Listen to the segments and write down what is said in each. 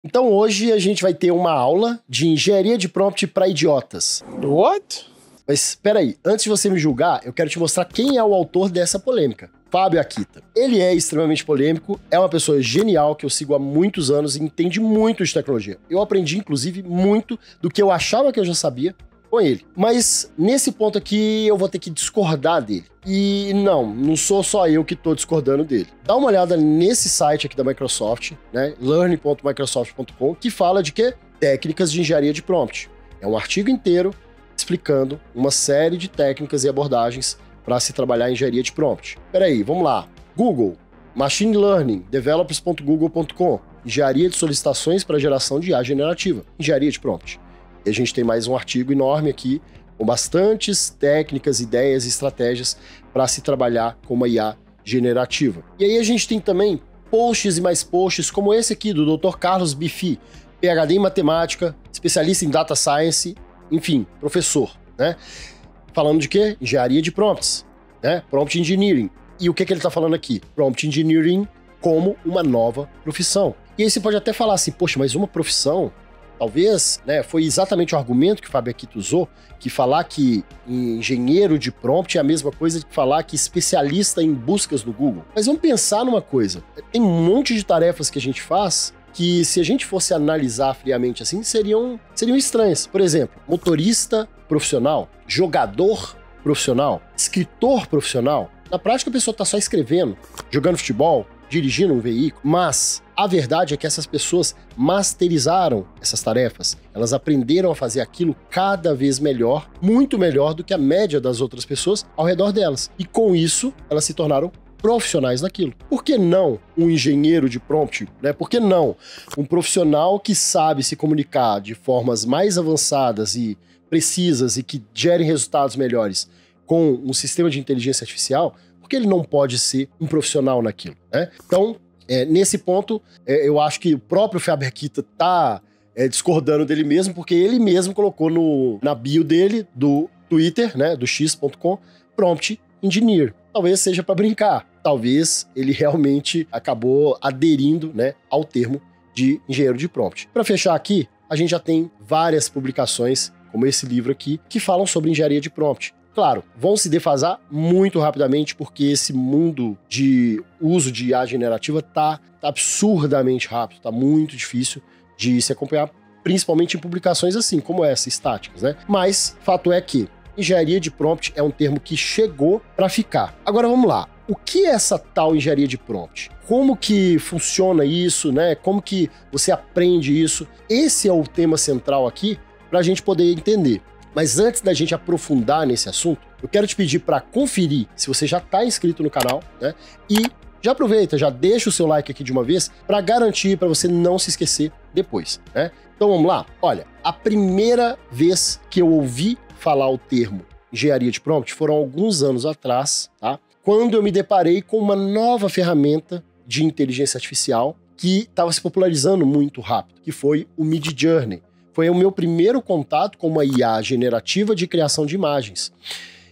Então hoje a gente vai ter uma aula de engenharia de prompt para idiotas. What? Mas espera aí, antes de você me julgar, eu quero te mostrar quem é o autor dessa polêmica. Fábio Akita. Ele é extremamente polêmico, é uma pessoa genial que eu sigo há muitos anos e entende muito de tecnologia. Eu aprendi, inclusive, muito do que eu achava que eu já sabia com ele. Mas nesse ponto aqui eu vou ter que discordar dele. E não sou só eu que tô discordando dele. Dá uma olhada nesse site aqui da Microsoft, né, learn.microsoft.com, que fala de quê? Técnicas de engenharia de prompt. É um artigo inteiro explicando uma série de técnicas e abordagens para se trabalhar em engenharia de prompt. Peraí, vamos lá. Google, Machine Learning, developers.google.com, engenharia de solicitações para geração de IA generativa, engenharia de prompt. E a gente tem mais um artigo enorme aqui, com bastantes técnicas, ideias e estratégias para se trabalhar com uma IA generativa. E aí a gente tem também posts e mais posts, como esse aqui do Dr. Carlos Bifi, PhD em matemática, especialista em data science, enfim, professor, né? Falando de quê? Engenharia de prompts, né? Prompt engineering. E o que ele está falando aqui? Prompt engineering como uma nova profissão. E aí você pode até falar assim, poxa, mas uma profissão, talvez, né, foi exatamente o argumento que o Fábio Akita usou, que falar que engenheiro de prompt é a mesma coisa que falar que especialista em buscas no Google. Mas vamos pensar numa coisa, tem um monte de tarefas que a gente faz que, se a gente fosse analisar friamente assim, seriam estranhas. Por exemplo, motorista profissional, jogador profissional, escritor profissional. Na prática, a pessoa está só escrevendo, jogando futebol, dirigindo um veículo, mas a verdade é que essas pessoas masterizaram essas tarefas. Elas aprenderam a fazer aquilo cada vez melhor, muito melhor do que a média das outras pessoas ao redor delas. E com isso, elas se tornaram profissionais naquilo. Por que não um engenheiro de prompt, né? Por que não um profissional que sabe se comunicar de formas mais avançadas e precisas e que gerem resultados melhores com um sistema de inteligência artificial? Por que ele não pode ser um profissional naquilo, né? Então, nesse ponto, eu acho que o próprio Fábio Akita tá discordando dele mesmo, porque ele mesmo colocou na bio dele, do Twitter, né, do x.com, prompt engineer. Talvez seja para brincar, talvez ele realmente acabou aderindo, né, ao termo de engenheiro de prompt. Para fechar aqui, a gente já tem várias publicações, como esse livro aqui, que falam sobre engenharia de prompt. Claro, vão se defasar muito rapidamente, porque esse mundo de uso de IA generativa tá absurdamente rápido, tá muito difícil de se acompanhar, principalmente em publicações assim, como essa, estáticas, né? Mas, fato é que engenharia de prompt é um termo que chegou para ficar. Agora vamos lá. O que é essa tal engenharia de prompt? Como que funciona isso, né? Como que você aprende isso? Esse é o tema central aqui para a gente poder entender. Mas antes da gente aprofundar nesse assunto, eu quero te pedir para conferir se você já está inscrito no canal, né? E já aproveita, já deixa o seu like aqui de uma vez para garantir, para você não se esquecer depois, né? Então vamos lá. Olha, a primeira vez que eu ouvi falar o termo engenharia de prompt foram alguns anos atrás, tá? Quando eu me deparei com uma nova ferramenta de inteligência artificial que estava se popularizando muito rápido, que foi o Midjourney. Foi o meu primeiro contato com uma IA generativa de criação de imagens.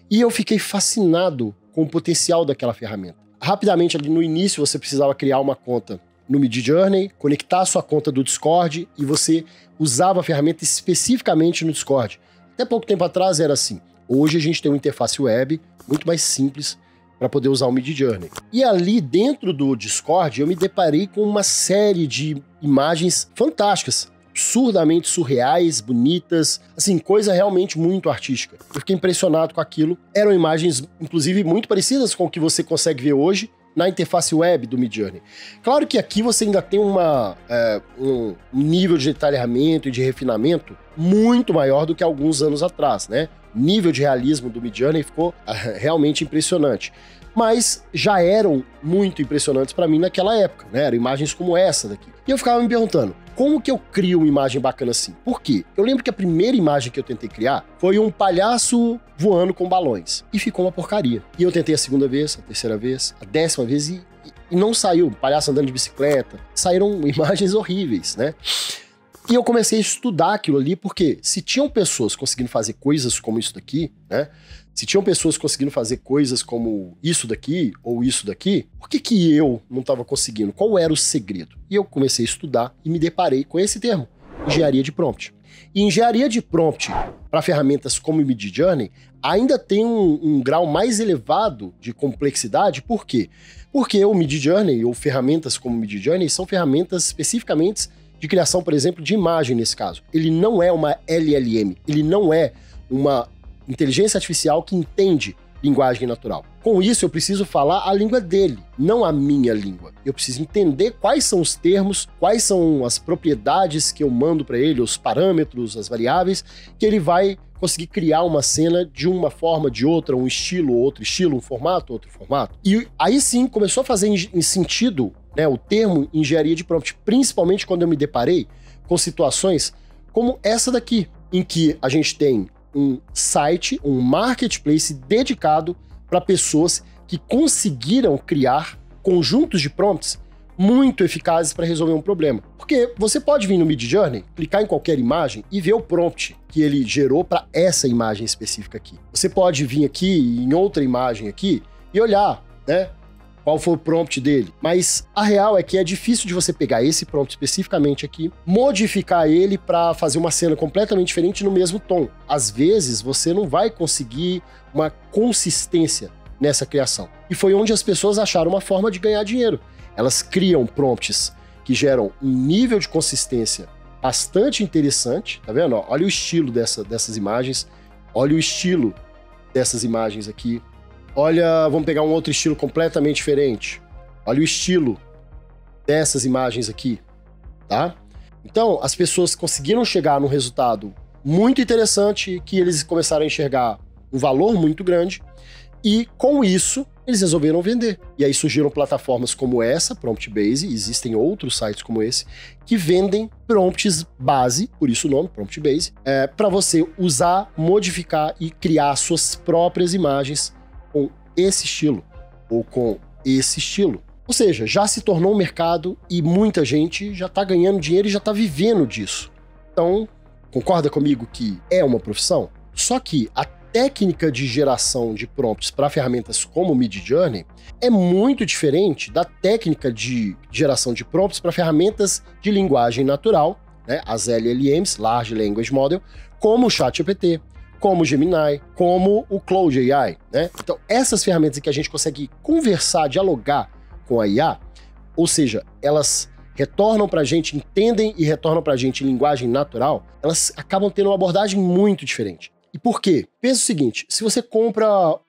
E eu fiquei fascinado com o potencial daquela ferramenta. Rapidamente, ali no início, você precisava criar uma conta no Midjourney, conectar a sua conta do Discord e você usava a ferramenta especificamente no Discord. Até pouco tempo atrás era assim. Hoje a gente tem uma interface web muito mais simples para poder usar o Midjourney. E ali dentro do Discord eu me deparei com uma série de imagens fantásticas, absurdamente surreais, bonitas, assim, coisa realmente muito artística. Eu fiquei impressionado com aquilo. Eram imagens, inclusive, muito parecidas com o que você consegue ver hoje na interface web do Midjourney. Claro que aqui você ainda tem um nível de detalhamento e de refinamento muito maior do que alguns anos atrás, né? O nível de realismo do Midjourney ficou realmente impressionante. Mas já eram muito impressionantes para mim naquela época, né? Eram imagens como essa daqui. E eu ficava me perguntando, como que eu crio uma imagem bacana assim? Por quê? Eu lembro que a primeira imagem que eu tentei criar foi um palhaço voando com balões. E ficou uma porcaria. E eu tentei a segunda vez, a terceira vez, a 10ª vez e não saiu. Palhaço andando de bicicleta. Saíram imagens horríveis, né? E eu comecei a estudar aquilo ali, porque se tinham pessoas conseguindo fazer coisas como isso daqui, né? Se tinham pessoas conseguindo fazer coisas como isso daqui ou isso daqui, por que eu não estava conseguindo? Qual era o segredo? E eu comecei a estudar e me deparei com esse termo, engenharia de prompt. E engenharia de prompt para ferramentas como o Midjourney ainda tem um grau mais elevado de complexidade. Por quê? Porque o Midjourney ou ferramentas como o Midjourney são ferramentas especificamente de criação, por exemplo, de imagem nesse caso. Ele não é uma LLM, ele não é uma inteligência artificial que entende linguagem natural. Com isso, eu preciso falar a língua dele, não a minha língua. Eu preciso entender quais são os termos, quais são as propriedades que eu mando para ele, os parâmetros, as variáveis, que ele vai conseguir criar uma cena de uma forma, de outra, um estilo, outro estilo, um formato, outro formato. E aí sim, começou a fazer em sentido, né, o termo engenharia de prompt, principalmente quando eu me deparei com situações como essa daqui, em que a gente tem um site, um marketplace dedicado para pessoas que conseguiram criar conjuntos de prompts muito eficazes para resolver um problema. Porque você pode vir no Midjourney, clicar em qualquer imagem e ver o prompt que ele gerou para essa imagem específica aqui. Você pode vir aqui em outra imagem aqui e olhar, né, qual foi o prompt dele. Mas a real é que é difícil de você pegar esse prompt especificamente aqui, modificar ele para fazer uma cena completamente diferente no mesmo tom. Às vezes, você não vai conseguir uma consistência nessa criação. E foi onde as pessoas acharam uma forma de ganhar dinheiro. Elas criam prompts que geram um nível de consistência bastante interessante, tá vendo? Olha o estilo dessas imagens, olha o estilo dessas imagens aqui. Olha, vamos pegar um outro estilo completamente diferente. Olha o estilo dessas imagens aqui, tá? Então, as pessoas conseguiram chegar num resultado muito interessante, que eles começaram a enxergar um valor muito grande, e com isso, eles resolveram vender. E aí surgiram plataformas como essa, Prompt Base, existem outros sites como esse, que vendem prompts base, por isso o nome, Prompt Base, para você usar, modificar e criar suas próprias imagens com esse estilo, ou com esse estilo. Ou seja, já se tornou um mercado e muita gente já está ganhando dinheiro e já está vivendo disso. Então, concorda comigo que é uma profissão? Só que a técnica de geração de prompts para ferramentas como o Midjourney é muito diferente da técnica de geração de prompts para ferramentas de linguagem natural, né, as LLMs, Large Language Model, como o ChatGPT, como o Gemini, como o Claude AI, né? Então, essas ferramentas em que a gente consegue conversar, dialogar com a IA, ou seja, elas retornam para a gente, entendem e retornam para a gente em linguagem natural, elas acabam tendo uma abordagem muito diferente. E por quê? Pensa o seguinte, se você compra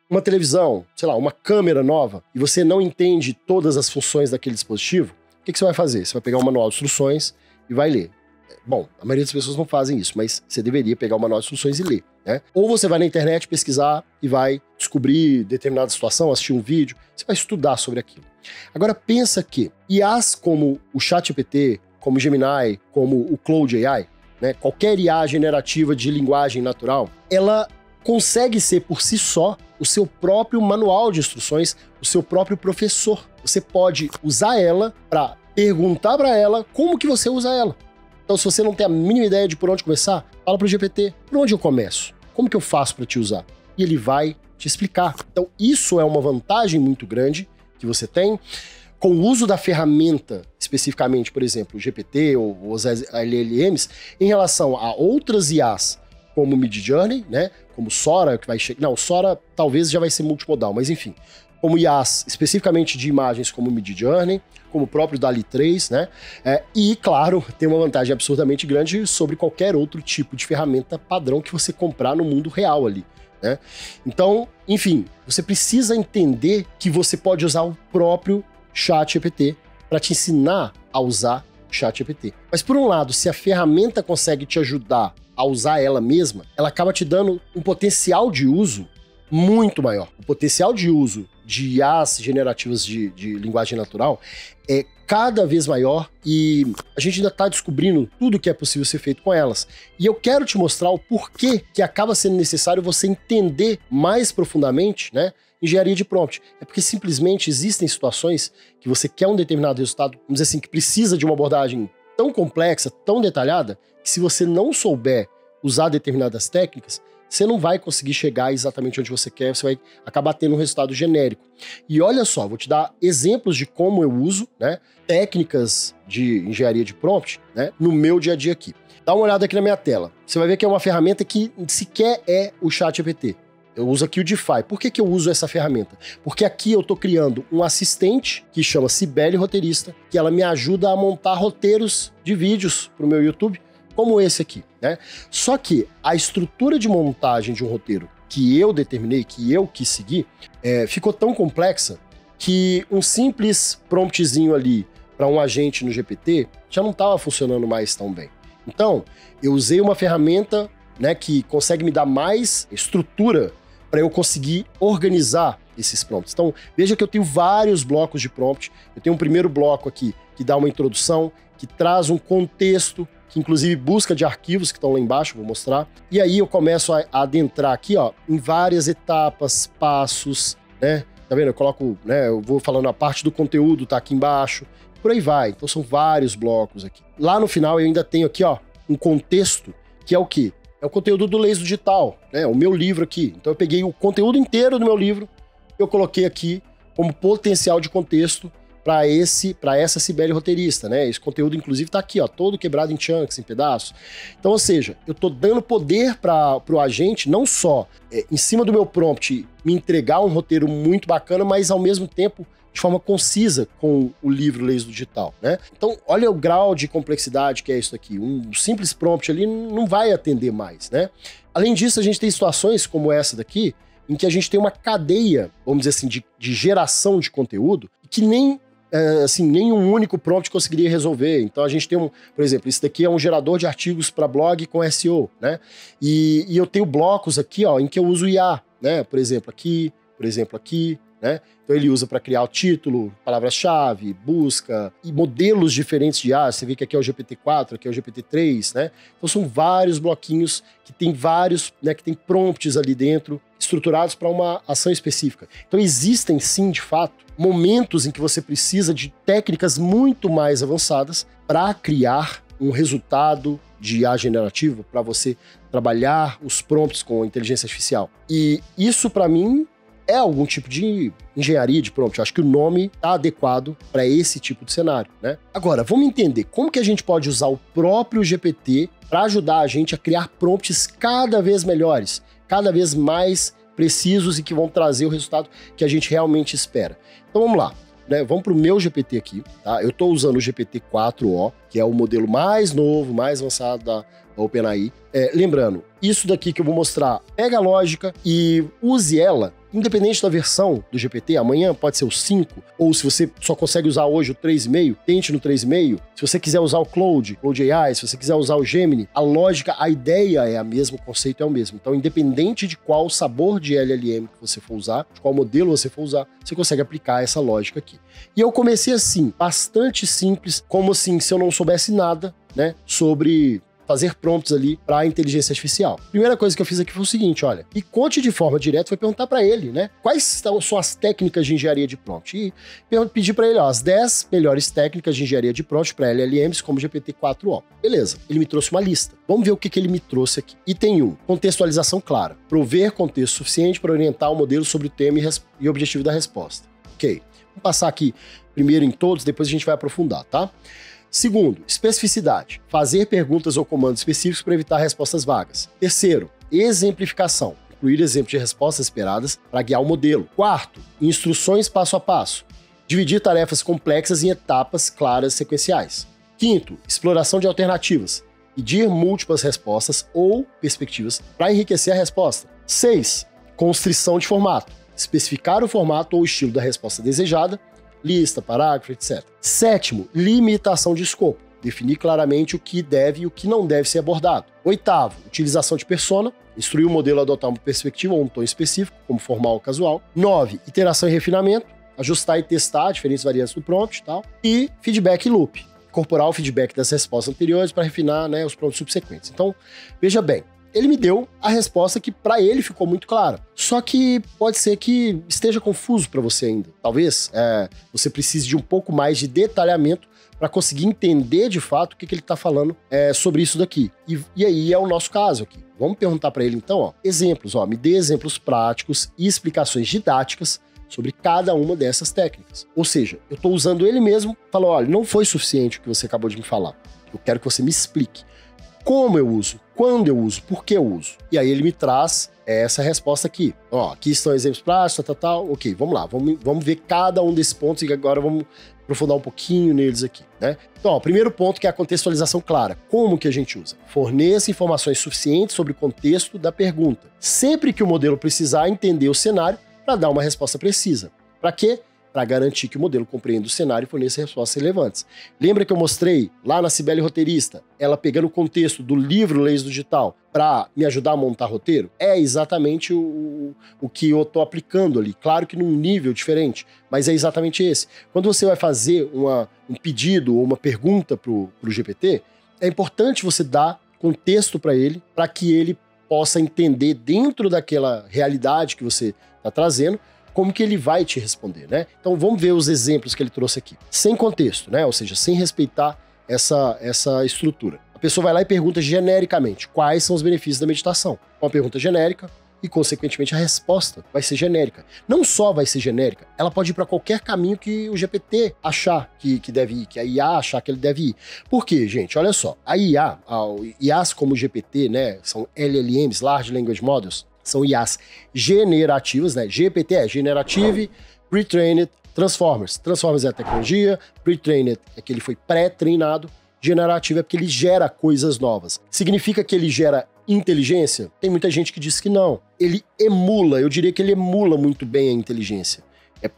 uma televisão, sei lá, uma câmera nova, e você não entende todas as funções daquele dispositivo, o que você vai fazer? Você vai pegar um manual de instruções e vai ler. Bom, a maioria das pessoas não fazem isso, mas você deveria pegar o manual de instruções e ler, né? Ou você vai na internet pesquisar e vai descobrir determinada situação, assistir um vídeo, você vai estudar sobre aquilo. Agora pensa que IAs como o ChatGPT, como o Gemini, como o Claude AI, né, qualquer IA generativa de linguagem natural, ela consegue ser por si só o seu próprio manual de instruções, o seu próprio professor. Você pode usar ela para perguntar para ela como que você usa ela. Então, se você não tem a mínima ideia de por onde começar, fala pro GPT, por onde eu começo? Como que eu faço para te usar? E ele vai te explicar. Então, isso é uma vantagem muito grande que você tem. Com o uso da ferramenta, especificamente, por exemplo, o GPT ou os LLMs, em relação a outras IAs, como o Midjourney, né? Como o Sora, que vai chegar... Não, o Sora talvez já vai ser multimodal, mas enfim. Como IAs, especificamente de imagens como o Midjourney, como o próprio DALL-E 3, né? E, claro, tem uma vantagem absurdamente grande sobre qualquer outro tipo de ferramenta padrão que você comprar no mundo real ali, né? Então, enfim, você precisa entender que você pode usar o próprio ChatGPT para te ensinar a usar o ChatGPT. Mas, por um lado, se a ferramenta consegue te ajudar a usar ela mesma, ela acaba te dando um potencial de uso muito maior. O potencial de uso de IAs generativas de linguagem natural é cada vez maior e a gente ainda está descobrindo tudo que é possível ser feito com elas. E eu quero te mostrar o porquê que acaba sendo necessário você entender mais profundamente, né, engenharia de prompt. É porque simplesmente existem situações que você quer um determinado resultado, vamos dizer assim, que precisa de uma abordagem tão complexa, tão detalhada, que se você não souber usar determinadas técnicas, você não vai conseguir chegar exatamente onde você quer, você vai acabar tendo um resultado genérico. E olha só, vou te dar exemplos de como eu uso, né, técnicas de engenharia de prompt, né, no meu dia a dia aqui. Dá uma olhada aqui na minha tela. Você vai ver que é uma ferramenta que sequer é o ChatGPT. Eu uso aqui o Defy. Por que eu uso essa ferramenta? Porque aqui eu estou criando um assistente que chama Sibeli Roteirista, que ela me ajuda a montar roteiros de vídeos para o meu YouTube, como esse aqui, né? Só que a estrutura de montagem de um roteiro que eu determinei, que eu quis seguir, ficou tão complexa que um simples promptzinho ali para um agente no GPT já não estava funcionando mais tão bem. Então, eu usei uma ferramenta, né, que consegue me dar mais estrutura para eu conseguir organizar esses prompts. Então, veja que eu tenho vários blocos de prompt. Eu tenho um primeiro bloco aqui que dá uma introdução, que traz um contexto, que inclusive busca de arquivos que estão lá embaixo, vou mostrar. E aí eu começo a adentrar aqui, ó, em várias etapas, passos, né? Tá vendo? Eu coloco, né, eu vou falando a parte do conteúdo, tá aqui embaixo, por aí vai. Então são vários blocos aqui. Lá no final eu ainda tenho aqui, ó, um contexto, que é o quê? É o conteúdo do Leis do Digital, né? O meu livro aqui. Então eu peguei o conteúdo inteiro do meu livro, eu coloquei aqui como potencial de contexto para essa Sibeli Roteirista, né? Esse conteúdo, inclusive, tá aqui, ó, todo quebrado em chunks, em pedaços. Então, ou seja, eu tô dando poder para o agente, não só em cima do meu prompt, me entregar um roteiro muito bacana, mas ao mesmo tempo de forma concisa com o livro Leis do Digital, né? Então, olha o grau de complexidade que é isso aqui. Um simples prompt ali não vai atender mais, né? Além disso, a gente tem situações como essa daqui, em que a gente tem uma cadeia, vamos dizer assim, de geração de conteúdo, que nem um único prompt conseguiria resolver. Então a gente tem por exemplo, esse daqui é um gerador de artigos para blog com SEO, né? E eu tenho blocos aqui, ó, em que eu uso IA, né? Por exemplo, aqui, né? Então ele usa para criar o título, palavras-chave, busca e modelos diferentes de IA. Você vê que aqui é o GPT-4, aqui é o GPT-3, né? Então são vários bloquinhos que tem vários, né, que tem prompts ali dentro, estruturados para uma ação específica. Então existem sim, de fato, momentos em que você precisa de técnicas muito mais avançadas para criar um resultado de IA generativo, para você trabalhar os prompts com inteligência artificial. E isso, para mim, é algum tipo de engenharia de prompt. Eu acho que o nome está adequado para esse tipo de cenário, né? Agora, vamos entender como que a gente pode usar o próprio GPT para ajudar a gente a criar prompts cada vez melhores, cada vez mais precisos e que vão trazer o resultado que a gente realmente espera. Então vamos lá, né? Vamos para o meu GPT aqui, tá? Eu estou usando o GPT-4o, que é o modelo mais novo, mais avançado da OpenAI. Lembrando, isso daqui que eu vou mostrar, pega a lógica e use ela, independente da versão do GPT, amanhã pode ser o 5, ou se você só consegue usar hoje o 3,5, tente no 3,5. Se você quiser usar o Cloud AI, se você quiser usar o Gemini, a lógica, a ideia é a mesma, o conceito é o mesmo. Então, independente de qual sabor de LLM que você for usar, de qual modelo você for usar, você consegue aplicar essa lógica aqui. E eu comecei assim, bastante simples, como assim, se eu não soubesse nada, né, sobre fazer prompts ali para a inteligência artificial. Primeira coisa que eu fiz aqui foi o seguinte, olha, e conte de forma direta, foi perguntar para ele, né, quais são as técnicas de engenharia de prompt. E pedi para ele, ó, as 10 melhores técnicas de engenharia de prompt para LLMs como GPT-4o. Beleza, ele me trouxe uma lista. Vamos ver o que ele me trouxe aqui. Item 1, contextualização clara. Prover contexto suficiente para orientar o modelo sobre o tema e objetivo da resposta. Ok, vamos passar aqui primeiro em todos, depois a gente vai aprofundar, tá? Segundo, especificidade. Fazer perguntas ou comandos específicos para evitar respostas vagas. Terceiro, exemplificação. Incluir exemplos de respostas esperadas para guiar o modelo. Quarto, instruções passo a passo. Dividir tarefas complexas em etapas claras sequenciais. Quinto, exploração de alternativas. Pedir múltiplas respostas ou perspectivas para enriquecer a resposta. 6, constrição de formato. Especificar o formato ou estilo da resposta desejada, lista, parágrafo, etc. Sétimo, limitação de escopo. Definir claramente o que deve e o que não deve ser abordado. Oitavo, utilização de persona. Instruir o modelo a adotar uma perspectiva ou um tom específico, como formal ou casual. 9, iteração e refinamento. Ajustar e testar diferentes variantes do prompt e tal. E feedback loop. Incorporar o feedback das respostas anteriores para refinar, né, os prompts subsequentes. Então, veja bem, ele me deu a resposta que para ele ficou muito clara. Só que pode ser que esteja confuso para você ainda. Talvez você precise de um pouco mais de detalhamento para conseguir entender de fato o que ele está falando sobre isso daqui. E aí é o nosso caso aqui. Vamos perguntar para ele então, ó, exemplos, ó, me dê exemplos práticos e explicações didáticas sobre cada uma dessas técnicas. Ou seja, eu estou usando ele mesmo, falou, olha, não foi suficiente o que você acabou de me falar. Eu quero que você me explique como eu uso, quando eu uso, por que eu uso. E aí ele me traz essa resposta aqui. Ó, aqui estão exemplos práticos, tal. Ok, vamos lá, vamos ver cada um desses pontos e agora vamos aprofundar um pouquinho neles aqui, né? Então, ó, o primeiro ponto que é a contextualização clara. Como que a gente usa? Forneça informações suficientes sobre o contexto da pergunta. Sempre que o modelo precisar entender o cenário para dar uma resposta precisa. Para quê? Para garantir que o modelo compreenda o cenário e forneça respostas relevantes. Lembra que eu mostrei lá na Cibele Roteirista, ela pegando o contexto do livro Leis do Digital para me ajudar a montar roteiro? É exatamente o que eu estou aplicando ali. Claro que num nível diferente, mas é exatamente esse. Quando você vai fazer um pedido ou uma pergunta para o GPT, é importante você dar contexto para ele, para que ele possa entender dentro daquela realidade que você está trazendo, como que ele vai te responder, né? Então vamos ver os exemplos que ele trouxe aqui. Sem contexto, né? Ou seja, sem respeitar essa estrutura. A pessoa vai lá e pergunta genericamente quais são os benefícios da meditação. Uma pergunta genérica e, consequentemente, a resposta vai ser genérica. Não só vai ser genérica, ela pode ir para qualquer caminho que o GPT achar que deve ir, que a IA achar que ele deve ir. Por quê, gente? Olha só, a IAs como o GPT, né? São LLMs, Large Language Models, são IAs generativas, né? GPT é Generative, Pre-Trained, Transformers. Transformers é a tecnologia, Pre-Trained é que ele foi pré-treinado, Generativo é porque ele gera coisas novas. Significa que ele gera inteligência? Tem muita gente que diz que não. Ele emula, eu diria que ele emula muito bem a inteligência.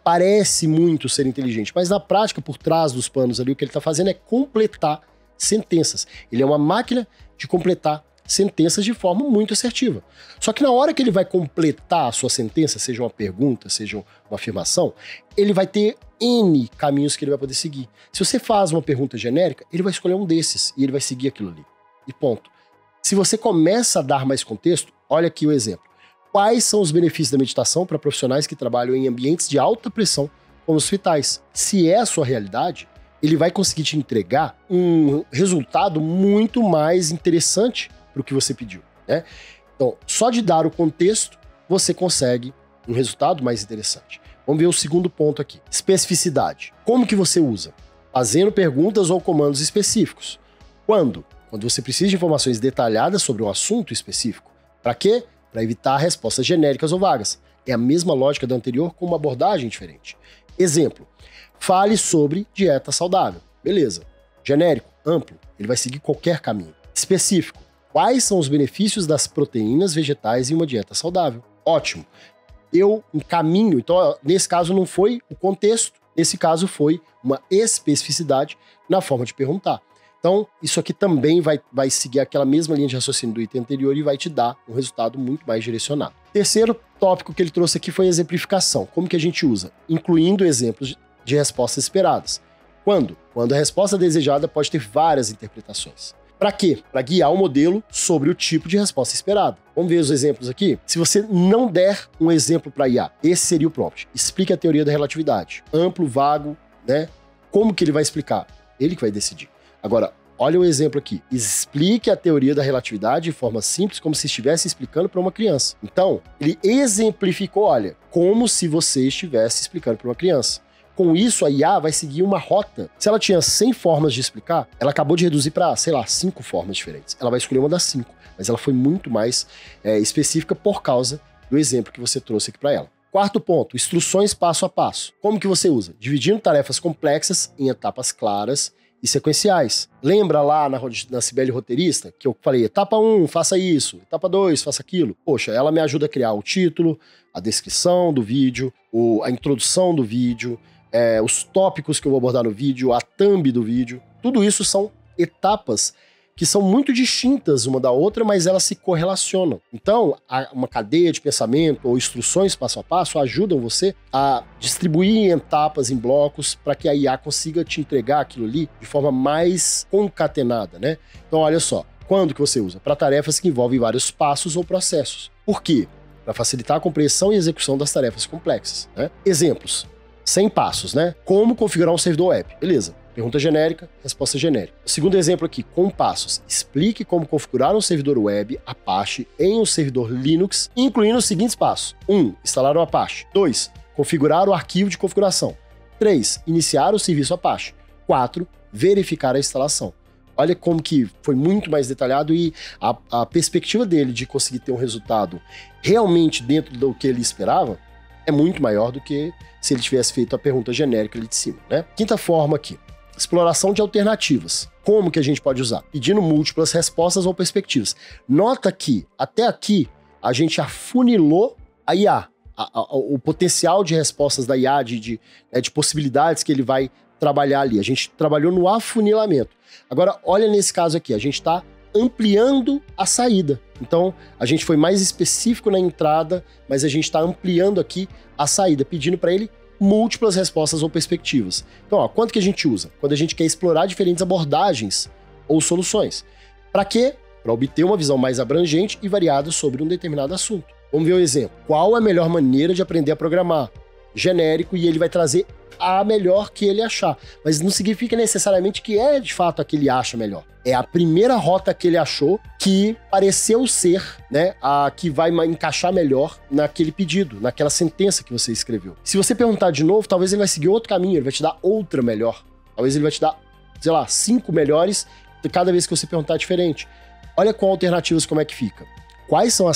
Parece muito ser inteligente, mas na prática, por trás dos panos ali, o que ele está fazendo é completar sentenças. Ele é uma máquina de completar sentenças de forma muito assertiva. Só que na hora que ele vai completar a sua sentença, seja uma pergunta, seja uma afirmação, ele vai ter N caminhos que ele vai poder seguir. Se você faz uma pergunta genérica, ele vai escolher um desses e ele vai seguir aquilo ali. E ponto. Se você começa a dar mais contexto, olha aqui o exemplo. Quais são os benefícios da meditação para profissionais que trabalham em ambientes de alta pressão, como os hospitais? Se é a sua realidade, ele vai conseguir te entregar um resultado muito mais interessante para o que você pediu, né? Então, só de dar o contexto, você consegue um resultado mais interessante. Vamos ver o segundo ponto aqui. Especificidade. Como que você usa? Fazendo perguntas ou comandos específicos. Quando? Quando você precisa de informações detalhadas sobre um assunto específico. Para quê? Para evitar respostas genéricas ou vagas. É a mesma lógica da anterior com uma abordagem diferente. Exemplo. Fale sobre dieta saudável. Beleza. Genérico, amplo, ele vai seguir qualquer caminho. Específico. Quais são os benefícios das proteínas vegetais em uma dieta saudável? Ótimo. Eu encaminho, então nesse caso não foi o contexto, nesse caso foi uma especificidade na forma de perguntar. Então isso aqui também vai seguir aquela mesma linha de raciocínio do item anterior e vai te dar um resultado muito mais direcionado. Terceiro tópico que ele trouxe aqui foi a exemplificação. Como que a gente usa? Incluindo exemplos de respostas esperadas. Quando? Quando a resposta desejada pode ter várias interpretações. Para quê? Para guiar o modelo sobre o tipo de resposta esperada. Vamos ver os exemplos aqui? Se você não der um exemplo para IA, esse seria o prompt. Explique a teoria da relatividade. Amplo, vago, né? Como que ele vai explicar? Ele que vai decidir. Agora, olha o exemplo aqui. Explique a teoria da relatividade de forma simples, como se estivesse explicando para uma criança. Então, ele exemplificou, olha, como se você estivesse explicando para uma criança. Com isso, a IA vai seguir uma rota. Se ela tinha 100 formas de explicar, ela acabou de reduzir para, sei lá, 5 formas diferentes. Ela vai escolher uma das 5, mas ela foi muito mais específica por causa do exemplo que você trouxe aqui para ela. Quarto ponto, instruções passo a passo. Como que você usa? Dividindo tarefas complexas em etapas claras e sequenciais. Lembra lá na Cibele Roteirista que eu falei, etapa 1, faça isso, etapa 2, faça aquilo? Poxa, ela me ajuda a criar o título, a descrição do vídeo, a introdução do vídeo, os tópicos que eu vou abordar no vídeo, a thumb do vídeo. Tudo isso são etapas que são muito distintas uma da outra, mas elas se correlacionam. Então, uma cadeia de pensamento ou instruções passo a passo ajudam você a distribuir em etapas, em blocos, para que a IA consiga te entregar aquilo ali de forma mais concatenada, né? Então, olha só, quando que você usa? Para tarefas que envolvem vários passos ou processos. Por quê? Para facilitar a compreensão e execução das tarefas complexas, né? Exemplos. 100 passos, né? Como configurar um servidor web. Beleza. Pergunta genérica, resposta genérica. Segundo exemplo aqui, com passos. Explique como configurar um servidor web Apache em um servidor Linux, incluindo os seguintes passos. 1. Instalar o Apache. 2. Configurar o arquivo de configuração. 3. Iniciar o serviço Apache. 4. Verificar a instalação. Olha como que foi muito mais detalhado e a perspectiva dele de conseguir ter um resultado realmente dentro do que ele esperava é muito maior do que se ele tivesse feito a pergunta genérica ali de cima, né? Quinta forma aqui, exploração de alternativas. Como que a gente pode usar? Pedindo múltiplas respostas ou perspectivas. Nota que, até aqui, a gente afunilou a IA, o potencial de respostas da IA, de possibilidades que ele vai trabalhar ali. A gente trabalhou no afunilamento. Agora, olha nesse caso aqui, a gente está ampliando a saída. Então, a gente foi mais específico na entrada, mas a gente está ampliando aqui a saída, pedindo para ele múltiplas respostas ou perspectivas. Então, ó, quanto que a gente usa? Quando a gente quer explorar diferentes abordagens ou soluções. Para quê? Para obter uma visão mais abrangente e variada sobre um determinado assunto. Vamos ver o exemplo. Qual a melhor maneira de aprender a programar? Genérico, e ele vai trazer a melhor que ele achar. Mas não significa necessariamente que é, de fato, a que ele acha melhor. É a primeira rota que ele achou que pareceu ser, né, a que vai encaixar melhor naquele pedido, naquela sentença que você escreveu. Se você perguntar de novo, talvez ele vai seguir outro caminho, ele vai te dar outra melhor. Talvez ele vai te dar, sei lá, 5 melhores cada vez que você perguntar diferente. Olha com alternativas como é que fica. Quais são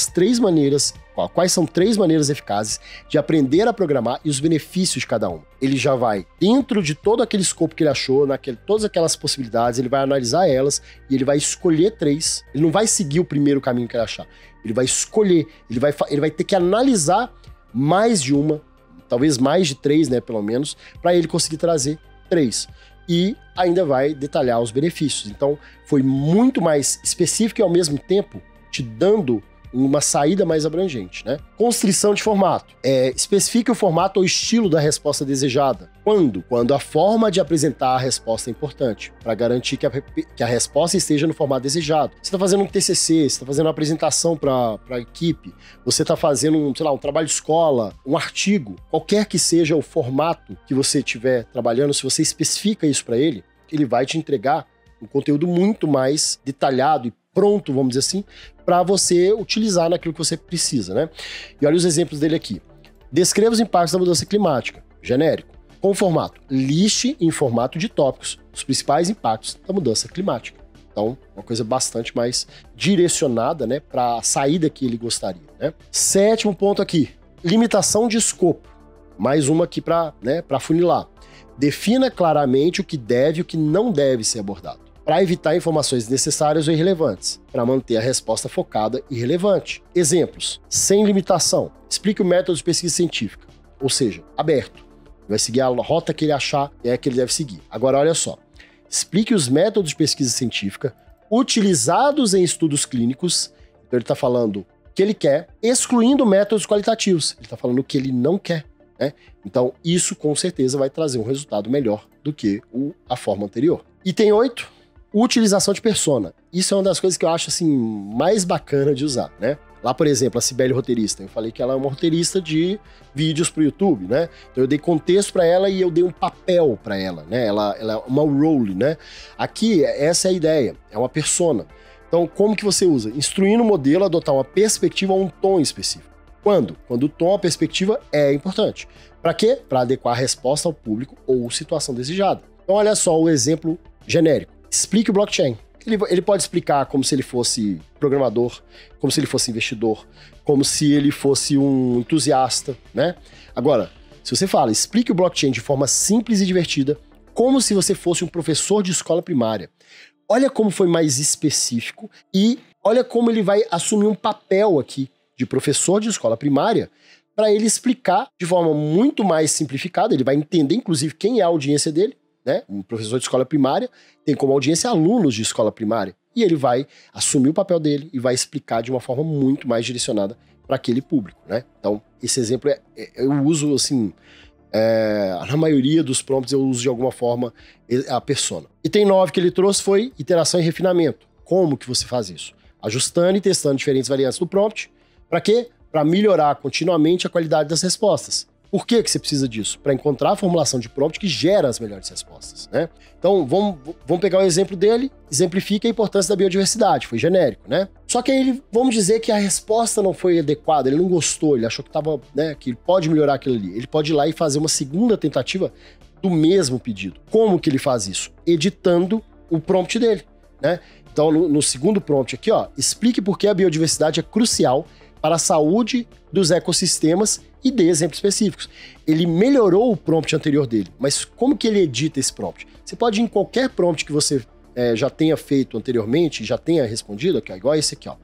três maneiras eficazes de aprender a programar e os benefícios de cada uma? Ele já vai, dentro de todo aquele escopo que ele achou, todas aquelas possibilidades, ele vai analisar elas e ele vai escolher 3. Ele não vai seguir o primeiro caminho que ele achar. Ele vai escolher, ele vai ter que analisar mais de uma, talvez mais de 3, né, pelo menos, para ele conseguir trazer 3. E ainda vai detalhar os benefícios. Então, foi muito mais específico e, ao mesmo tempo, te dando uma saída mais abrangente, né? Constrição de formato. Especifique o formato ou estilo da resposta desejada. Quando? Quando a forma de apresentar a resposta é importante, para garantir que a resposta esteja no formato desejado. Você está fazendo um TCC, você está fazendo uma apresentação para a equipe, você está fazendo um trabalho de escola, um artigo, qualquer que seja o formato que você estiver trabalhando, se você especifica isso para ele, ele vai te entregar um conteúdo muito mais detalhado e pronto, vamos dizer assim, para você utilizar naquilo que você precisa, né? E olha os exemplos dele aqui. Descreva os impactos da mudança climática, genérico. Com o formato, liste em formato de tópicos os principais impactos da mudança climática. Então, uma coisa bastante mais direcionada, né, para a saída que ele gostaria, né? 7º ponto aqui, limitação de escopo. Mais uma aqui para funilar. Defina claramente o que deve e o que não deve ser abordado, para evitar informações desnecessárias ou irrelevantes, para manter a resposta focada e relevante. Exemplos: sem limitação. Explique o método de pesquisa científica, ou seja, aberto. Vai seguir a rota que ele achar que ele deve seguir. Agora, olha só. Explique os métodos de pesquisa científica utilizados em estudos clínicos. Então, ele está falando o que ele quer, excluindo métodos qualitativos. Ele está falando o que ele não quer, né? Então, isso com certeza vai trazer um resultado melhor do que a forma anterior. Item 8. Utilização de persona. Isso é uma das coisas que eu acho assim mais bacana de usar, né? Lá, por exemplo, a Cibele roteirista. Eu falei que ela é uma roteirista de vídeos pro YouTube, né? Então eu dei contexto para ela e eu dei um papel para ela, né? Ela é uma role, né? Aqui, essa é a ideia. É uma persona. Então, como que você usa? Instruindo o modelo a adotar uma perspectiva ou um tom específico. Quando? Quando o tom, a perspectiva é importante. Para quê? Para adequar a resposta ao público ou situação desejada. Então, olha só o exemplo genérico. Explique o blockchain. Ele pode explicar como se ele fosse programador, como se ele fosse investidor, como se ele fosse um entusiasta, né? Agora, se você fala, explique o blockchain de forma simples e divertida, como se você fosse um professor de escola primária. Olha como foi mais específico e olha como ele vai assumir um papel aqui de professor de escola primária para ele explicar de forma muito mais simplificada. Ele vai entender, inclusive, quem é a audiência dele, né? Um professor de escola primária tem como audiência alunos de escola primária. E ele vai assumir o papel dele e vai explicar de uma forma muito mais direcionada para aquele público, né? Então, esse exemplo eu uso, assim, na maioria dos prompts eu uso de alguma forma a persona. Item 9 que ele trouxe foi iteração e refinamento. Como que você faz isso? Ajustando e testando diferentes variantes do prompt. Para quê? Para melhorar continuamente a qualidade das respostas. Por que você precisa disso? Para encontrar a formulação de prompt que gera as melhores respostas, né? Então, vamos pegar o exemplo dele, exemplifica a importância da biodiversidade, foi genérico, né? Só que aí vamos dizer que a resposta não foi adequada, ele não gostou, ele achou que tava, né, que ele pode melhorar aquilo ali. Ele pode ir lá e fazer uma segunda tentativa do mesmo pedido. Como que ele faz isso? Editando o prompt dele, né? Então, no segundo prompt aqui, ó, explique por que a biodiversidade é crucial para a saúde dos ecossistemas e dê exemplos específicos. Ele melhorou o prompt anterior dele, mas como que ele edita esse prompt? Você pode ir em qualquer prompt que você já tenha feito anteriormente, já tenha respondido, aqui, ó, igual esse aqui, ó.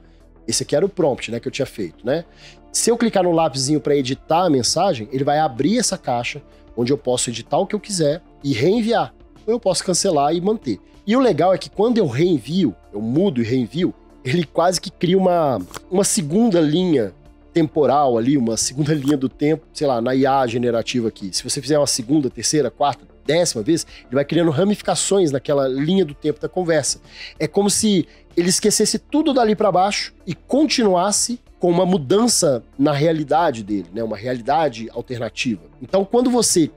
Esse aqui era o prompt, né, que eu tinha feito, né? Se eu clicar no lápisinho para editar a mensagem, ele vai abrir essa caixa onde eu posso editar o que eu quiser e reenviar. Ou eu posso cancelar e manter. E o legal é que quando eu reenvio, eu mudo e reenvio, ele quase que cria uma segunda linha temporal ali, uma segunda linha do tempo, sei lá, na IA generativa aqui. Se você fizer uma segunda, terceira, quarta, 10ª vez, ele vai criando ramificações naquela linha do tempo da conversa. É como se ele esquecesse tudo dali para baixo e continuasse com uma mudança na realidade dele, né? Uma realidade alternativa. Então, quando você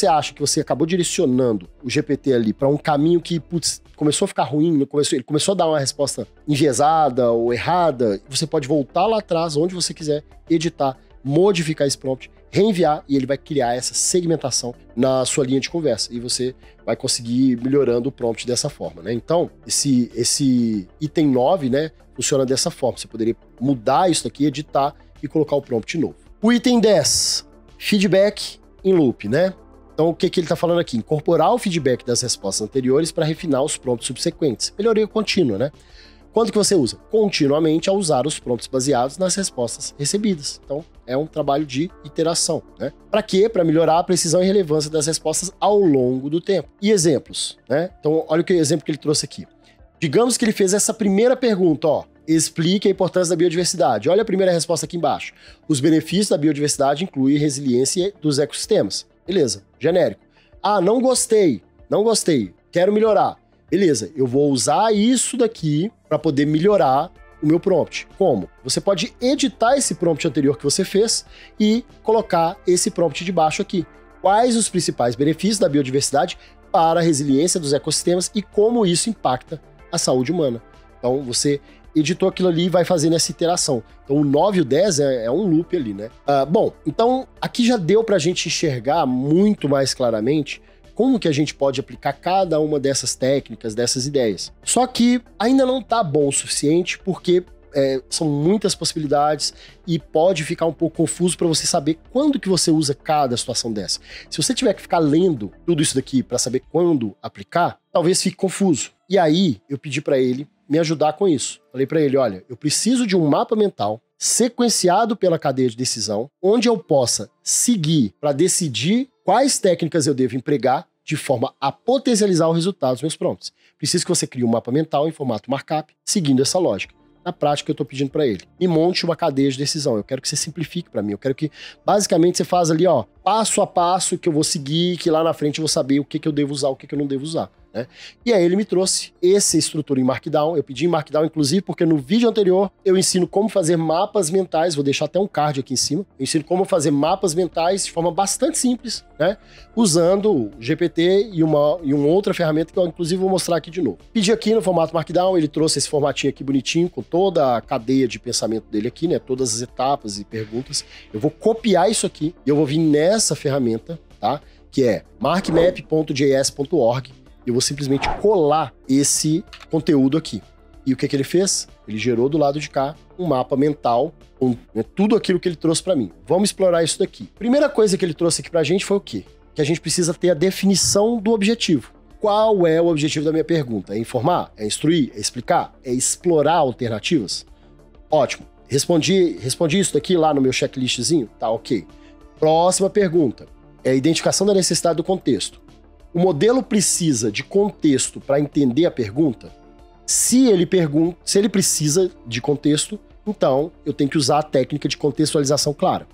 acha que você acabou direcionando o GPT ali para um caminho que, putz, começou a ficar ruim, ele começou a dar uma resposta enviesada ou errada, você pode voltar lá atrás, onde você quiser, editar, modificar esse prompt, reenviar e ele vai criar essa segmentação na sua linha de conversa e você vai conseguir ir melhorando o prompt dessa forma, né? Então, esse item 9, né, funciona dessa forma. Você poderia mudar isso aqui, editar e colocar o prompt novo. O item 10, feedback em loop, né? Então, o que ele está falando aqui? Incorporar o feedback das respostas anteriores para refinar os prompts subsequentes. Melhoria contínua, né? Quando que você usa? Continuamente a usar os prompts baseados nas respostas recebidas. Então, é um trabalho de iteração, né? Para quê? Para melhorar a precisão e relevância das respostas ao longo do tempo. E exemplos, né? Então, olha o exemplo que ele trouxe aqui. Digamos que ele fez essa primeira pergunta, ó. Explique a importância da biodiversidade. Olha a primeira resposta aqui embaixo. Os benefícios da biodiversidade incluem resiliência dos ecossistemas. Beleza, genérico. Ah, não gostei, quero melhorar. Beleza, eu vou usar isso daqui para poder melhorar o meu prompt. Como? Você pode editar esse prompt anterior que você fez e colocar esse prompt de baixo aqui. Quais os principais benefícios da biodiversidade para a resiliência dos ecossistemas e como isso impacta a saúde humana. Então, você editou aquilo ali e vai fazendo essa iteração. Então, o 9 e o 10 é um loop ali, né? Bom, então, aqui já deu pra gente enxergar muito mais claramente como que a gente pode aplicar cada uma dessas técnicas, dessas ideias. Só que ainda não tá bom o suficiente, porque são muitas possibilidades e pode ficar um pouco confuso para você saber quando que você usa cada situação dessa. Se você tiver que ficar lendo tudo isso daqui para saber quando aplicar, talvez fique confuso. E aí, eu pedi para ele me ajudar com isso. Falei para ele, olha, eu preciso de um mapa mental sequenciado pela cadeia de decisão, onde eu possa seguir para decidir quais técnicas eu devo empregar de forma a potencializar o resultado dos meus prompts. Preciso que você crie um mapa mental em formato markup, seguindo essa lógica. Na prática, eu estou pedindo para ele, me monte uma cadeia de decisão. Eu quero que você simplifique para mim. Eu quero que, basicamente, você faça ali, ó, passo a passo que eu vou seguir, que lá na frente eu vou saber o que eu devo usar, o que eu não devo usar, né? E aí ele me trouxe essa estrutura em Markdown. Eu pedi em Markdown, inclusive, porque no vídeo anterior eu ensino como fazer mapas mentais. Vou deixar até um card aqui em cima. Eu ensino como fazer mapas mentais de forma bastante simples, né? Usando o GPT e uma outra ferramenta que eu, inclusive, vou mostrar aqui de novo. Pedi aqui no formato Markdown, ele trouxe esse formatinho aqui bonitinho, com toda a cadeia de pensamento dele aqui, né? Todas as etapas e perguntas. Eu vou copiar isso aqui e eu vou vir nessa ferramenta, tá? Que é markmap.js.org. Eu vou simplesmente colar esse conteúdo aqui. E o que ele fez? Ele gerou do lado de cá um mapa mental com tudo aquilo que ele trouxe para mim. Vamos explorar isso daqui. Primeira coisa que ele trouxe aqui pra gente foi o quê? Que a gente precisa ter a definição do objetivo. Qual é o objetivo da minha pergunta? É informar? É instruir? É explicar? É explorar alternativas? Ótimo. Respondi isso daqui lá no meu checklistzinho? Tá, ok. Próxima pergunta. É a identificação da necessidade do contexto. O modelo precisa de contexto para entender a pergunta? Se ele precisa de contexto, então eu tenho que usar a técnica de contextualização clara.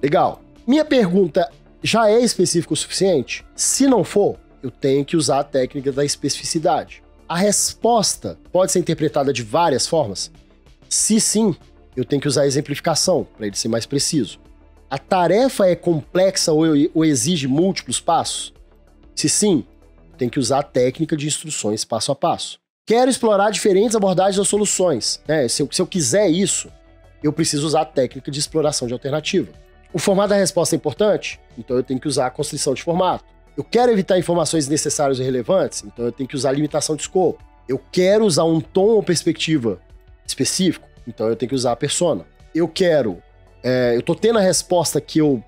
Legal. Minha pergunta já é específica o suficiente? Se não for, eu tenho que usar a técnica da especificidade. A resposta pode ser interpretada de várias formas? Se sim, eu tenho que usar a exemplificação para ele ser mais preciso. A tarefa é complexa ou exige múltiplos passos? Se sim, tem que usar a técnica de instruções passo a passo. Quero explorar diferentes abordagens ou soluções, né? Se eu quiser isso, eu preciso usar a técnica de exploração de alternativa. O formato da resposta é importante? Então eu tenho que usar a constrição de formato. Eu quero evitar informações necessárias ou relevantes? Então eu tenho que usar a limitação de escopo. Eu quero usar um tom ou perspectiva específico? Então eu tenho que usar a persona. Eu tô tendo a resposta que eu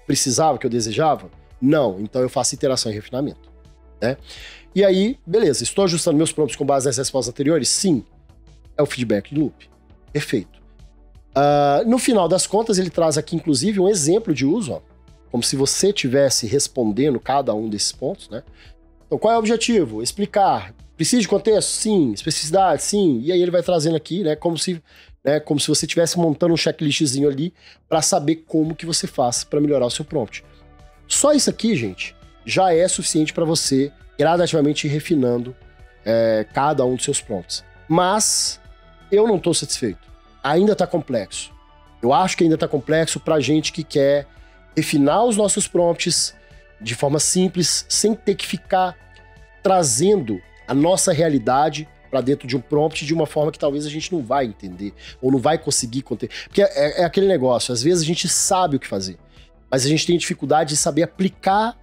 precisava, que eu desejava? Não, então eu faço iteração e refinamento, né? E aí, beleza, estou ajustando meus prompts com base nas respostas anteriores? Sim, é o feedback loop. Perfeito. No final das contas, ele traz aqui, inclusive, um exemplo de uso, ó, como se você estivesse respondendo cada um desses pontos, né? Então, qual é o objetivo? Explicar. Precisa de contexto? Sim. Especificidade? Sim. E aí ele vai trazendo aqui, né, como se você estivesse montando um checklistzinho ali para saber como que você faz para melhorar o seu prompt. Só isso aqui, gente, já é suficiente para você gradativamente ir refinando cada um dos seus prompts. Mas eu não estou satisfeito. Ainda está complexo. Eu acho que ainda está complexo para gente que quer refinar os nossos prompts de forma simples, sem ter que ficar trazendo a nossa realidade para dentro de um prompt de uma forma que talvez a gente não vai entender ou não vai conseguir conter. Porque é aquele negócio, às vezes a gente sabe o que fazer, mas a gente tem dificuldade de saber aplicar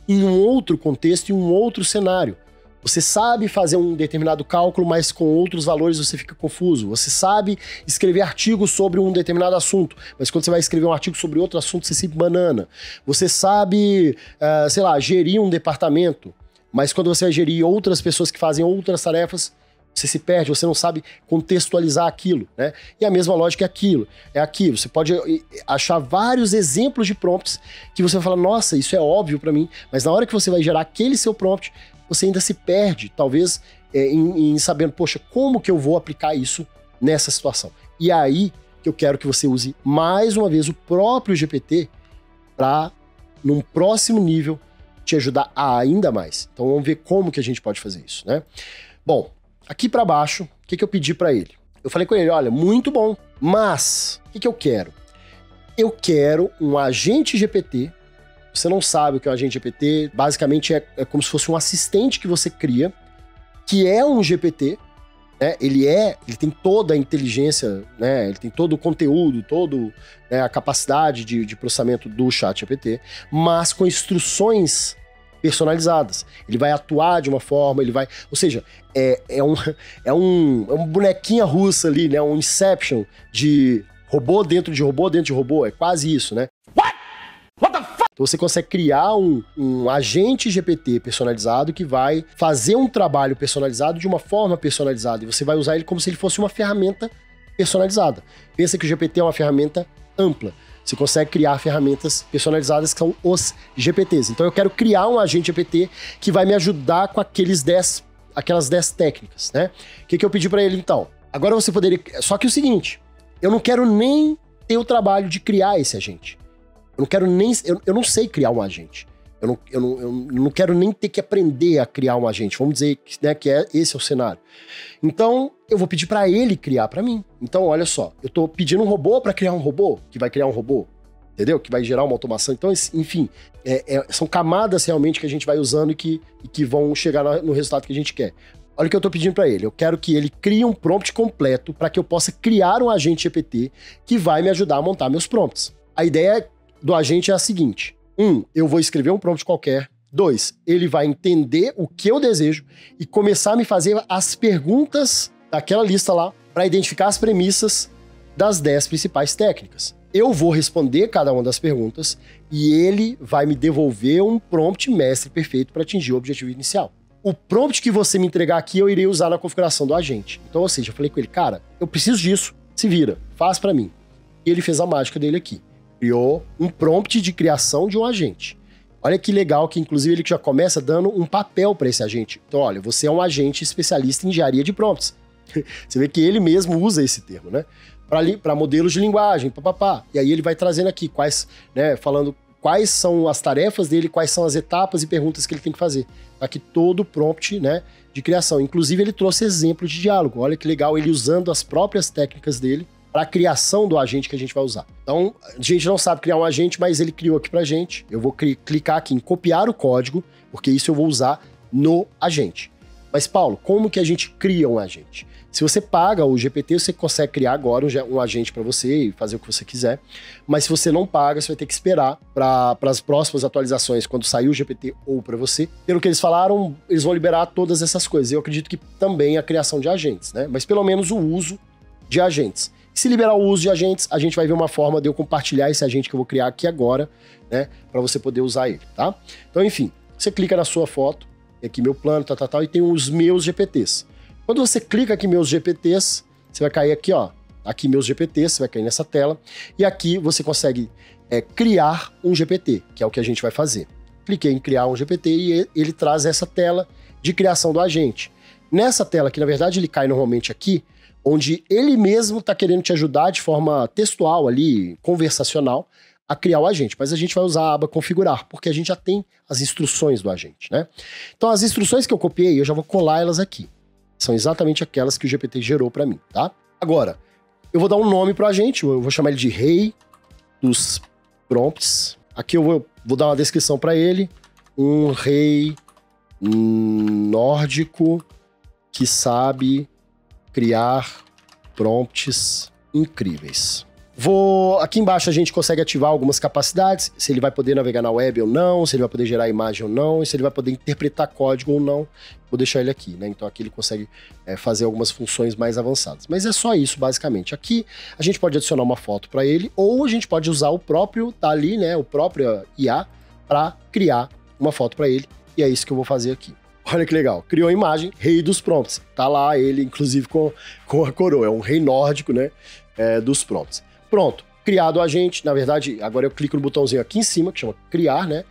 em um outro contexto, em um outro cenário. Você sabe fazer um determinado cálculo, mas com outros valores você fica confuso. Você sabe escrever artigos sobre um determinado assunto, mas quando você vai escrever um artigo sobre outro assunto, você se banana. Você sabe, sei lá, gerir um departamento, mas quando você vai gerir outras pessoas que fazem outras tarefas, você se perde, você não sabe contextualizar aquilo, né? E a mesma lógica é aquilo. Você pode achar vários exemplos de prompts que você vai falar, nossa, isso é óbvio para mim, mas na hora que você vai gerar aquele seu prompt, você ainda se perde, talvez, em sabendo, poxa, como que eu vou aplicar isso nessa situação? E aí que eu quero que você use mais uma vez o próprio GPT para, num próximo nível, te ajudar ainda mais. Então vamos ver como que a gente pode fazer isso, né? Bom, aqui para baixo, o que eu pedi para ele? Eu falei com ele, olha, muito bom, mas o que eu quero? Eu quero um agente GPT. Você não sabe o que é um agente GPT, basicamente é como se fosse um assistente que você cria, que é um GPT, né? Ele tem toda a inteligência, né? Ele tem todo o conteúdo, né, a capacidade de processamento do ChatGPT, mas com instruções personalizadas. Ele vai atuar de uma forma, ou seja, é um bonequinha russa ali, né? Um Inception de robô dentro de robô dentro de robô, é quase isso, né? Então você consegue criar um agente GPT personalizado que vai fazer um trabalho personalizado de uma forma personalizada. E você vai usar ele como se ele fosse uma ferramenta personalizada. Pensa que o GPT é uma ferramenta ampla. Você consegue criar ferramentas personalizadas que são os GPTs. Então eu quero criar um agente GPT que vai me ajudar com aquelas 10 técnicas, né? O que eu pedi para ele então? Agora você poderia... Só que é o seguinte, eu não quero nem ter o trabalho de criar esse agente. Eu não quero nem... Eu não sei criar um agente. Eu não quero nem ter que aprender a criar um agente. Vamos dizer que, né, esse é o cenário. Então, eu vou pedir para ele criar para mim. Então, olha só. Eu tô pedindo um robô para criar um robô, que vai criar um robô. Entendeu? Que vai gerar uma automação. Então, enfim, são camadas realmente que a gente vai usando e que vão chegar no resultado que a gente quer. Olha o que eu tô pedindo para ele. Eu quero que ele crie um prompt completo para que eu possa criar um agente GPT que vai me ajudar a montar meus prompts. A ideia do agente é a seguinte. 1, eu vou escrever um prompt qualquer. 2, ele vai entender o que eu desejo e começar a me fazer as perguntas daquela lista lá para identificar as premissas das 10 principais técnicas. Eu vou responder cada uma das perguntas e ele vai me devolver um prompt mestre perfeito para atingir o objetivo inicial. O prompt que você me entregar aqui eu irei usar na configuração do agente. Então, ou seja, eu falei com ele, cara, eu preciso disso, se vira, faz para mim. E ele fez a mágica dele aqui. Criou um prompt de criação de um agente. Olha que legal que, inclusive, ele já começa dando um papel para esse agente. Então, olha, você é um agente especialista em engenharia de prompts. Você vê que ele mesmo usa esse termo, né? Para modelos de linguagem, papapá. E aí ele vai trazendo aqui falando quais são as tarefas dele, quais são as etapas e perguntas que ele tem que fazer. Aqui todo o prompt, né, de criação. Inclusive, ele trouxe exemplo de diálogo. Olha que legal, ele usando as próprias técnicas dele para a criação do agente que a gente vai usar. Então, a gente não sabe criar um agente, mas ele criou aqui pra gente. Eu vou clicar aqui em copiar o código, porque isso eu vou usar no agente. Mas, Paulo, como que a gente cria um agente? Se você paga o GPT, você consegue criar agora um agente para você e fazer o que você quiser. Mas se você não paga, você vai ter que esperar para as próximas atualizações, quando sair o GPT ou para você. Pelo que eles falaram, eles vão liberar todas essas coisas. Eu acredito que também a criação de agentes, né? Mas pelo menos o uso de agentes. Se liberar o uso de agentes, a gente vai ver uma forma de eu compartilhar esse agente que eu vou criar aqui agora, né? Para você poder usar ele, tá? Então, enfim, você clica na sua foto, aqui meu plano, tal, e tem os meus GPTs. Quando você clica aqui meus GPTs, você vai cair aqui, ó, aqui meus GPTs, você vai cair nessa tela, e aqui você consegue criar um GPT, que é o que a gente vai fazer. Cliquei em criar um GPT e ele traz essa tela de criação do agente. Nessa tela aqui, na verdade, ele cai normalmente aqui, onde ele mesmo está querendo te ajudar de forma textual ali, conversacional, a criar o agente. Mas a gente vai usar a aba configurar, porque a gente já tem as instruções do agente, né? Então as instruções que eu copiei, eu já vou colar elas aqui. São exatamente aquelas que o GPT gerou para mim, tá? Agora, eu vou dar um nome pro agente, eu vou chamar ele de Rei dos Prompts. Aqui eu vou dar uma descrição para ele. Um rei nórdico que sabe criar prompts incríveis. Aqui embaixo a gente consegue ativar algumas capacidades, se ele vai poder navegar na web ou não, se ele vai poder gerar imagem ou não, e se ele vai poder interpretar código ou não. Vou deixar ele aqui, né? Então aqui ele consegue fazer algumas funções mais avançadas. Mas é só isso, basicamente. Aqui a gente pode adicionar uma foto para ele, ou a gente pode usar o próprio, tá ali, né? O próprio IA para criar uma foto para ele, e é isso que eu vou fazer aqui. Olha que legal, criou a imagem, Rei dos Prompts. Tá lá ele, inclusive, com a coroa. É um rei nórdico, né? Dos prompts. Pronto, criado o agente. Na verdade, agora eu clico no botãozinho aqui em cima, que chama criar, né?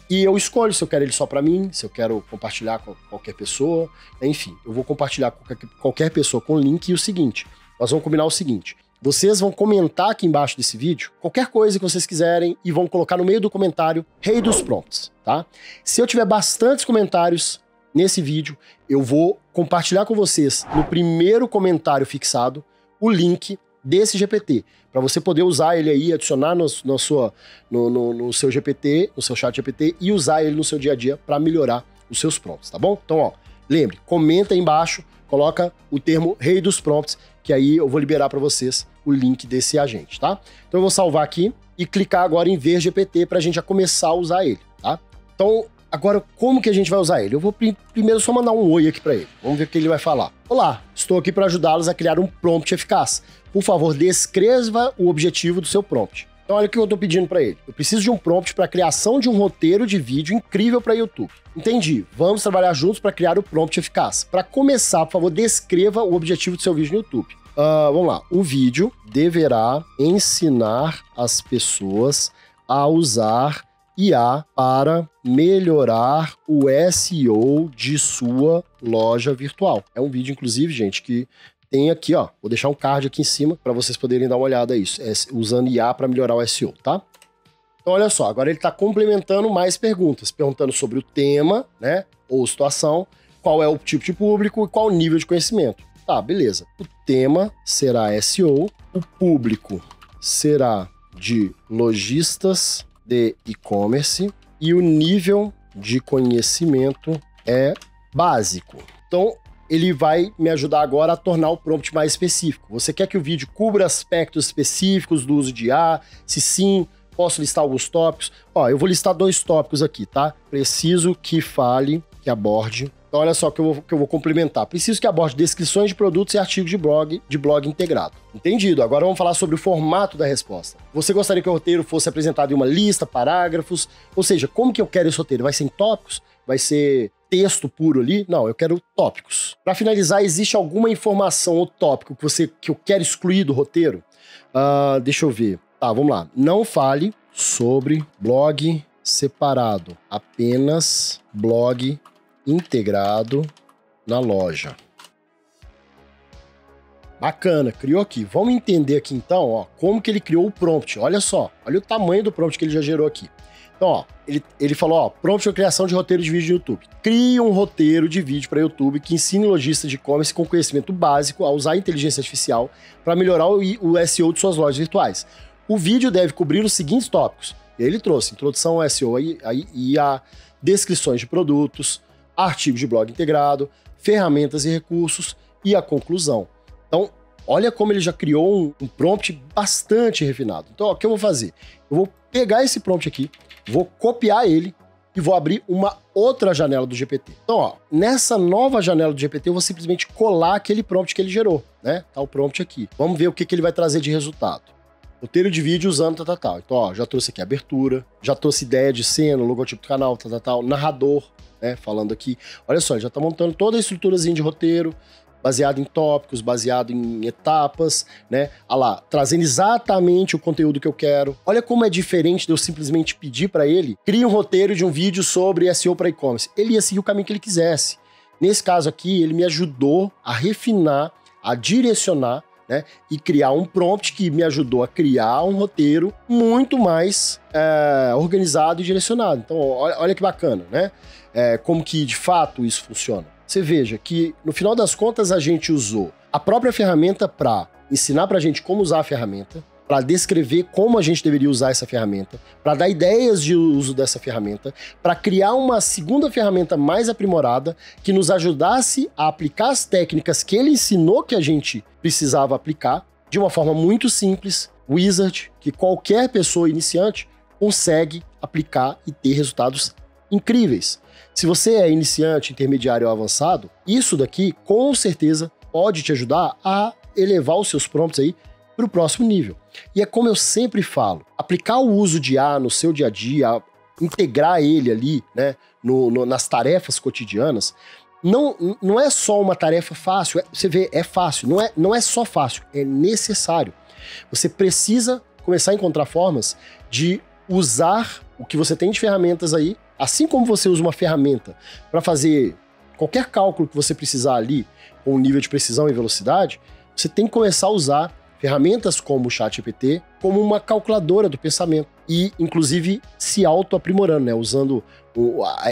E eu escolho se eu quero ele só para mim, se eu quero compartilhar com qualquer pessoa. Enfim, eu vou compartilhar com qualquer pessoa com o link. E o seguinte, nós vamos combinar o seguinte. Vocês vão comentar aqui embaixo desse vídeo qualquer coisa que vocês quiserem e vão colocar no meio do comentário Rei dos Prompts, tá? Se eu tiver bastantes comentários nesse vídeo, eu vou compartilhar com vocês no primeiro comentário fixado o link desse GPT, para você poder usar ele aí, adicionar no seu GPT, no seu chat GPT e usar ele no seu dia a dia para melhorar os seus prompts, tá bom? Então, ó, lembre, comenta aí embaixo, coloca o termo Rei dos Prompts, que aí eu vou liberar para vocês o link desse agente, tá? Então eu vou salvar aqui e clicar agora em ver GPT para a gente já começar a usar ele, tá? Então, agora, como que a gente vai usar ele? Eu vou primeiro só mandar um oi aqui para ele. Vamos ver o que ele vai falar. Olá, estou aqui para ajudá-los a criar um prompt eficaz. Por favor, descreva o objetivo do seu prompt. Então, olha o que eu estou pedindo para ele. Eu preciso de um prompt para a criação de um roteiro de vídeo incrível para YouTube. Entendi. Vamos trabalhar juntos para criar o prompt eficaz. Para começar, por favor, descreva o objetivo do seu vídeo no YouTube. Vamos lá. O vídeo deverá ensinar as pessoas a usar IA para melhorar o SEO de sua loja virtual. É um vídeo, inclusive, gente, que tem aqui, ó, vou deixar um card aqui em cima para vocês poderem dar uma olhada a isso, usando IA para melhorar o SEO, tá? Então, olha só, agora ele está complementando mais perguntas, perguntando sobre o tema, né, ou situação, qual é o tipo de público e qual o nível de conhecimento. Tá, beleza. O tema será SEO, o público será de lojistas de e-commerce e o nível de conhecimento é básico. Então, ele vai me ajudar agora a tornar o prompt mais específico. Você quer que o vídeo cubra aspectos específicos do uso de IA? Se sim, posso listar alguns tópicos? Ó, eu vou listar 2 tópicos aqui, tá? Preciso que fale, que aborde. Então, olha só que eu vou complementar. Preciso que aborde descrições de produtos e artigos de blog integrado. Entendido. Agora vamos falar sobre o formato da resposta. Você gostaria que o roteiro fosse apresentado em uma lista, parágrafos? Ou seja, como que eu quero esse roteiro? Vai ser em tópicos? Vai ser texto puro ali? Não, eu quero tópicos. Para finalizar, existe alguma informação ou tópico que eu quero excluir do roteiro? Deixa eu ver. Tá, vamos lá. Não fale sobre blog separado, apenas blog integrado na loja. Bacana, criou aqui. Vamos entender aqui então, ó, como que ele criou o prompt. Olha só, olha o tamanho do prompt que ele já gerou aqui. Então, ó, ele falou, ó, prompt de criação de roteiro de vídeo de YouTube. Crie um roteiro de vídeo para YouTube que ensine lojistas de e-commerce com conhecimento básico a usar a inteligência artificial para melhorar o SEO de suas lojas virtuais. O vídeo deve cobrir os seguintes tópicos. E aí ele trouxe introdução ao SEO e a descrições de produtos, artigos de blog integrado, ferramentas e recursos e a conclusão. Então, olha como ele já criou um prompt bastante refinado. Então, ó, o que eu vou fazer? Eu vou pegar esse prompt aqui, vou copiar ele e vou abrir uma outra janela do GPT. Então, ó, nessa nova janela do GPT, eu vou simplesmente colar aquele prompt que ele gerou, né? Tá o prompt aqui. Vamos ver o que ele vai trazer de resultado. Roteiro de vídeo usando tal. Então, ó, já trouxe aqui abertura, já trouxe ideia de cena, logotipo do canal, tal, narrador, né? Falando aqui. Olha só, ele já tá montando toda a estruturazinha de roteiro, baseado em tópicos, baseado em etapas, né? Olha lá, trazendo exatamente o conteúdo que eu quero. Olha como é diferente de eu simplesmente pedir para ele, crie um roteiro de um vídeo sobre SEO para e-commerce. Ele ia seguir o caminho que ele quisesse. Nesse caso aqui, ele me ajudou a refinar, a direcionar, né? E criar um prompt que me ajudou a criar um roteiro muito mais organizado e direcionado. Então, olha que bacana, né? Como que de fato isso funciona. Você veja que, no final das contas, a gente usou a própria ferramenta para ensinar para a gente como usar a ferramenta, para descrever como a gente deveria usar essa ferramenta, para dar ideias de uso dessa ferramenta, para criar uma segunda ferramenta mais aprimorada que nos ajudasse a aplicar as técnicas que ele ensinou que a gente precisava aplicar de uma forma muito simples, wizard, que qualquer pessoa iniciante consegue aplicar e ter resultados incríveis. Se você é iniciante, intermediário ou avançado, isso daqui com certeza pode te ajudar a elevar os seus prompts aí para o próximo nível. E é como eu sempre falo, aplicar o uso de IA no seu dia a dia, integrar ele ali, né, nas tarefas cotidianas, não é só uma tarefa fácil, você vê, é fácil, não é só fácil, é necessário. Você precisa começar a encontrar formas de usar o que você tem de ferramentas aí, assim como você usa uma ferramenta para fazer qualquer cálculo que você precisar ali, com um nível de precisão e velocidade, você tem que começar a usar ferramentas como o ChatGPT como uma calculadora do pensamento e, inclusive, se auto-aprimorando, né? Usando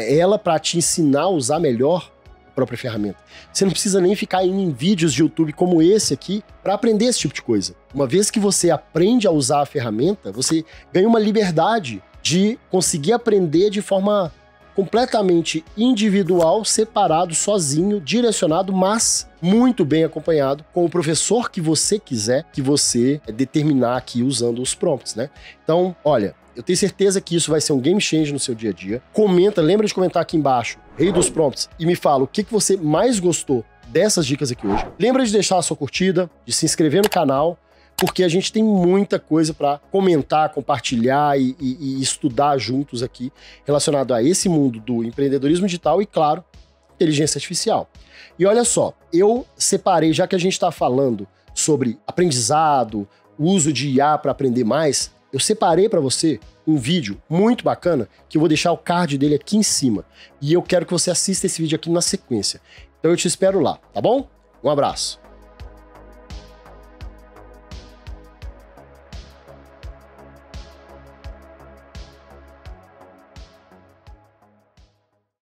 ela para te ensinar a usar melhor a própria ferramenta. Você não precisa nem ficar indo em vídeos de YouTube como esse aqui para aprender esse tipo de coisa. Uma vez que você aprende a usar a ferramenta, você ganha uma liberdade de conseguir aprender de forma completamente individual, separado, sozinho, direcionado, mas muito bem acompanhado com o professor que você quiser, que você determinar aqui usando os prompts, né? Então, olha, eu tenho certeza que isso vai ser um game changer no seu dia a dia. Comenta, lembra de comentar aqui embaixo, Rei dos Prompts, e me fala o que você mais gostou dessas dicas aqui hoje. Lembra de deixar a sua curtida, de se inscrever no canal, porque a gente tem muita coisa para comentar, compartilhar e estudar juntos aqui relacionado a esse mundo do empreendedorismo digital e, claro, inteligência artificial. E olha só, eu separei, já que a gente está falando sobre aprendizado, uso de IA para aprender mais, eu separei para você um vídeo muito bacana, que eu vou deixar o card dele aqui em cima. E eu quero que você assista esse vídeo aqui na sequência. Então eu te espero lá, tá bom? Um abraço.